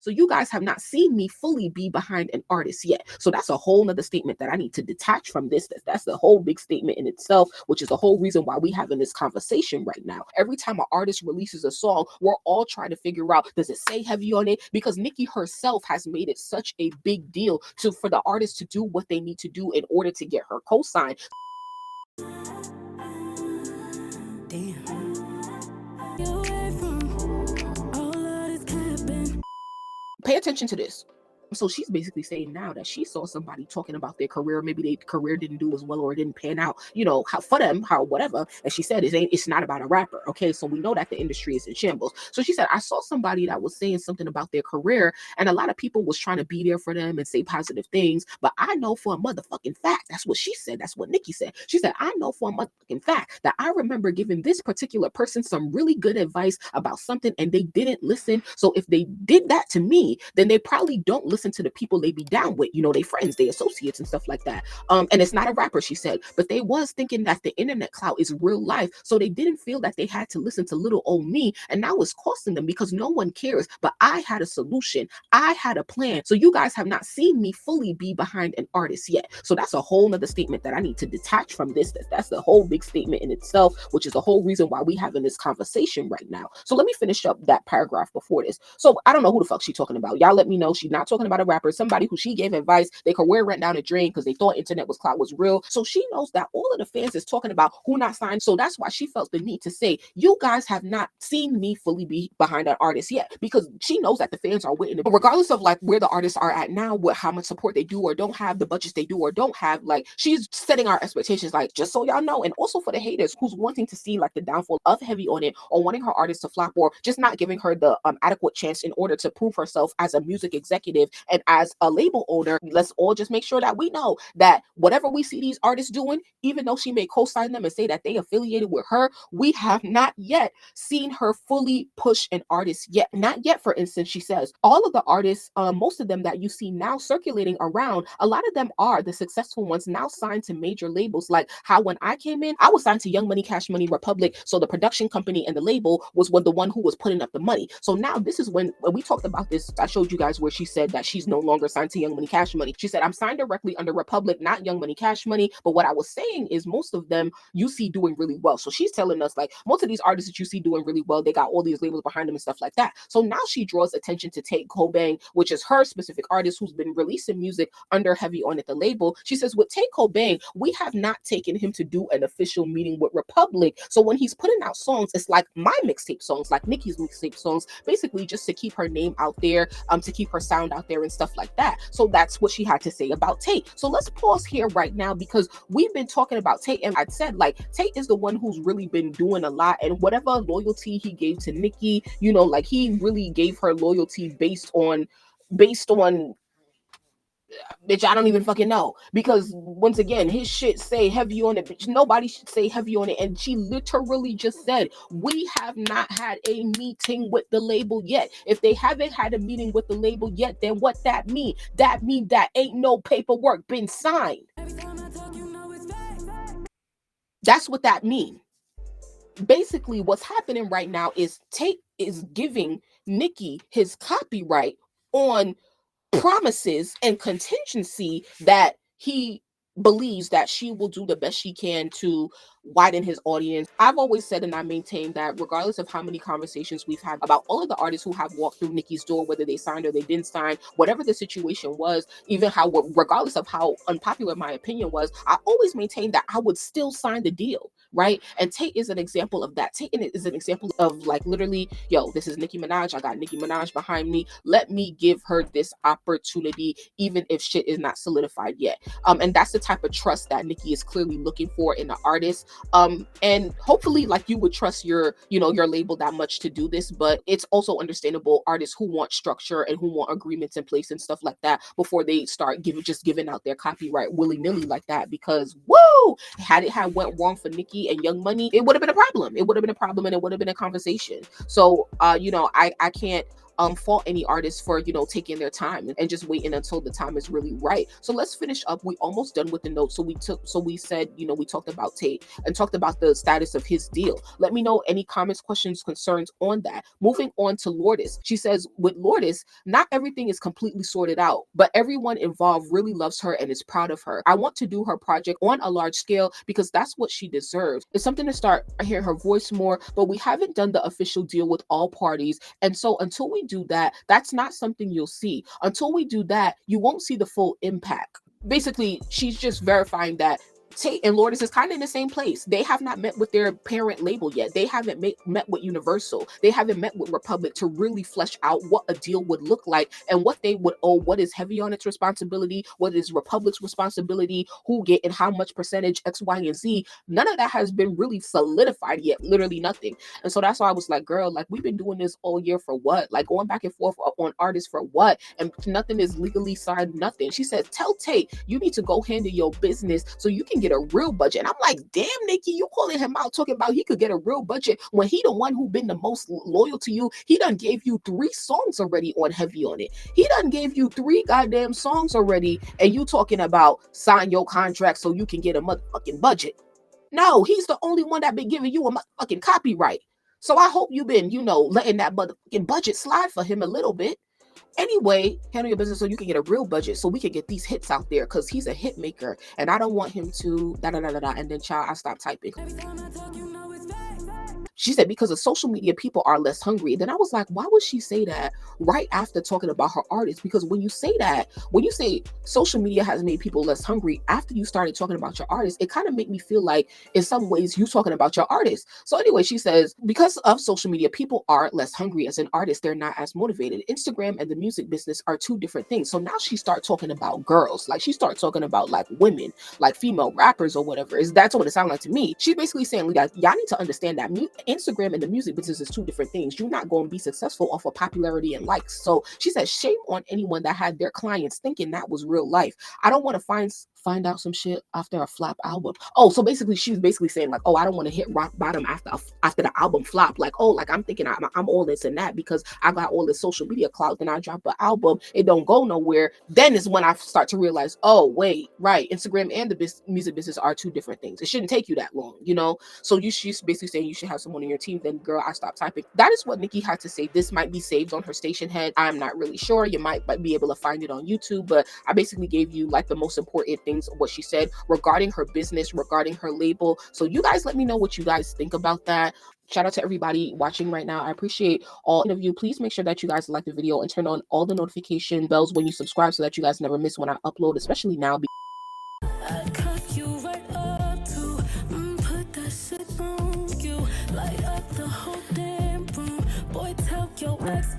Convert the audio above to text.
So you guys have not seen me fully be behind an artist yet. So that's a whole nother statement that I need to detach from this. That's the whole big statement in itself, which is the whole reason why we having this conversation right now. Every time an artist releases a song, we're all trying to figure out, does it say heavy on it? Because Nicki herself has made it such a big deal for the artist to do what they need to do in order to get her cosign. Pay attention to this. So she's basically saying now that she saw somebody talking about their career, maybe their career didn't do as well or it didn't pan out, how for them, how whatever. And she said it's not about a rapper. Okay, so we know that the industry is in shambles. So she said, I saw somebody that was saying something about their career, and a lot of people was trying to be there for them and say positive things. But I know for a motherfucking fact, that's what she said. That's what Nicki said. She said, I know for a motherfucking fact that I remember giving this particular person some really good advice about something and they didn't listen. So if they did that to me, then they probably don't listen to the people they be down with, they friends, they associates and stuff like that. And it's not a rapper, she said, but they was thinking that the internet clout is real life. So they didn't feel that they had to listen to little old me. And now it's costing them because no one cares. But I had a solution. I had a plan. So you guys have not seen me fully be behind an artist yet. So that's a whole nother statement that I need to detach from this. That's the whole big statement in itself, which is the whole reason why we having this conversation right now. So let me finish up that paragraph before this. So I don't know who the fuck she's talking about. Y'all let me know. She's not talking about a rapper, somebody who she gave advice, their career went down the drain because they thought internet was clout was real. So she knows that all of the fans is talking about who not signed. So that's why she felt the need to say, you guys have not seen me fully be behind an artist yet, because she knows that the fans are waiting. Regardless of like where the artists are at now, how much support they do or don't have, the budgets they do or don't have, like she's setting our expectations, like just so y'all know. And also for the haters who's wanting to see like the downfall of Heavy on It, or wanting her artist to flop, or just not giving her the adequate chance in order to prove herself as a music executive and as a label owner. Let's all just make sure that we know that whatever we see these artists doing, even though she may co-sign them and say that they affiliated with her, we have not yet seen her fully push an artist yet. Not yet. For instance, she says all of the artists, most of them that you see now circulating around, a lot of them are the successful ones now signed to major labels. Like how when I came in, I was signed to Young Money, Cash Money, Republic. So the production company and the label was the one who was putting up the money. So now this is when we talked about this. I showed you guys where she said that she's no longer signed to Young Money, Cash Money. She said, I'm signed directly under Republic, not Young Money, Cash Money. But what I was saying is most of them you see doing really well. So she's telling us like most of these artists that you see doing really well, they got all these labels behind them and stuff like that. So now she draws attention to Tate Kobang, which is her specific artist who's been releasing music under Heavy on It, the label. She says with Tate Kobang, we have not taken him to do an official meeting with Republic. So when he's putting out songs, it's like my mixtape songs, like Nicki's mixtape songs, basically just to keep her name out there, to keep her sound out there and stuff like that. So that's what she had to say about Tate. So let's pause here right now, because we've been talking about Tate, and I said like Tate is the one who's really been doing a lot, and whatever loyalty he gave to Nicki, like he really gave her loyalty based on bitch, I don't even fucking know, because once again his shit say Heavy on It, bitch, nobody should say Heavy on It. And she literally just said we have not had a meeting with the label yet. If they haven't had a meeting with the label yet, then what that mean? That mean that ain't no paperwork been signed. That's what that mean. Basically what's happening right now is Tate is giving Nicki his copyright on promises and contingency that he believes that she will do the best she can to widen his audience. I've always said, and I maintain, that regardless of how many conversations we've had about all of the artists who have walked through Nicki's door, whether they signed or they didn't sign, whatever the situation was, even how, regardless of how unpopular my opinion was, I always maintained that I would still sign the deal, right? And Tate is an example of that. Tate is an example of like literally, yo, this is Nicki Minaj. I got Nicki Minaj behind me. Let me give her this opportunity, even if shit is not solidified yet. And that's the type of trust that Nicki is clearly looking for in an artist. And hopefully like you would trust your label that much to do this, but it's also understandable artists who want structure and who want agreements in place and stuff like that before they start giving out their copyright willy-nilly like that, because woo, had it went wrong for Nicki and Young Money, it would have been a problem. It would have been a problem, and it would have been a conversation. So I can't fault any artist for, you know, taking their time and just waiting until the time is really right. So let's finish up. We almost done with the notes. So we said, you know, we talked about Tate and talked about the status of his deal. Let me know any comments, questions, concerns on that. Moving on to Lordis. She says, with Lordis, not everything is completely sorted out, but everyone involved really loves her and is proud of her. I want to do her project on a large scale because that's what she deserves. It's something to start hearing her voice more, but we haven't done the official deal with all parties. And so until we do that, that's not something you'll see. Until we do that, you won't see the full impact. Basically, she's just verifying that Tate and Lordis is kind of in the same place. They have not met with their parent label yet. They haven't met with Universal. They haven't met with Republic to really flesh out what a deal would look like and what they would owe, what is heavy on its responsibility, what is Republic's responsibility, who get and how much percentage, X, Y, and Z. None of that has been really solidified yet, literally nothing. And so that's why I was like, girl, like we've been doing this all year for what? Like going back and forth on artists for what? And nothing is legally signed, nothing. She said, tell Tate, you need to go handle your business so you can get a real budget. And I'm like, damn, Nicki, you calling him out talking about he could get a real budget when he the one who been the most loyal to you. He done gave you 3 songs already on Heavy on It. He done gave you 3 goddamn songs already, and you talking about sign your contract so you can get a motherfucking budget. No, he's the only one that been giving you a motherfucking copyright. So I hope you've been, you know, letting that motherfucking budget slide for him a little bit. Anyway, handle your business so you can get a real budget so we can get these hits out there because he's a hit maker and I don't want him to and then child, I stopped typing. She said, because of social media, people are less hungry. Then I was like, why would she say that right after talking about her artists? Because when you say that, when you say social media has made people less hungry, after you started talking about your artists, it kind of made me feel like in some ways you talking about your artists. So anyway, she says, because of social media, people are less hungry as an artist. They're not as motivated. Instagram and the music business are 2 different things. So now she starts talking about girls. Like she starts talking about like women, like female rappers or whatever. That's what it sounds like to me. She's basically saying, like, y'all need to understand that Instagram and the music business is 2 different things. You're not going to be successful off of popularity and likes. So she said, shame on anyone that had their clients thinking that was real life. I don't want to find out some shit after a flop album. Oh, so basically she was basically saying like, oh, I don't want to hit rock bottom after the album flop. Like, oh, like I'm thinking I'm all this and that because I got all this social media clout. Then I drop an album, it don't go nowhere. Then is when I start to realize, oh wait, right, Instagram and the music business are 2 different things. It shouldn't take you that long, you know. So she's basically saying you should have someone on your team. Then girl, I stopped typing. That is what Nicki had to say. This might be saved on her station head. I'm not really sure. You might be able to find it on YouTube, but I basically gave you like the most important things of what she said regarding her business, regarding her label. So you guys let me know what you guys think about that. Shout out to everybody watching right now. I appreciate all of you. Please make sure that you guys like the video and turn on all the notification bells when you subscribe so that you guys never miss when I upload, especially now. Light up the whole damn room. Boy, tell your ex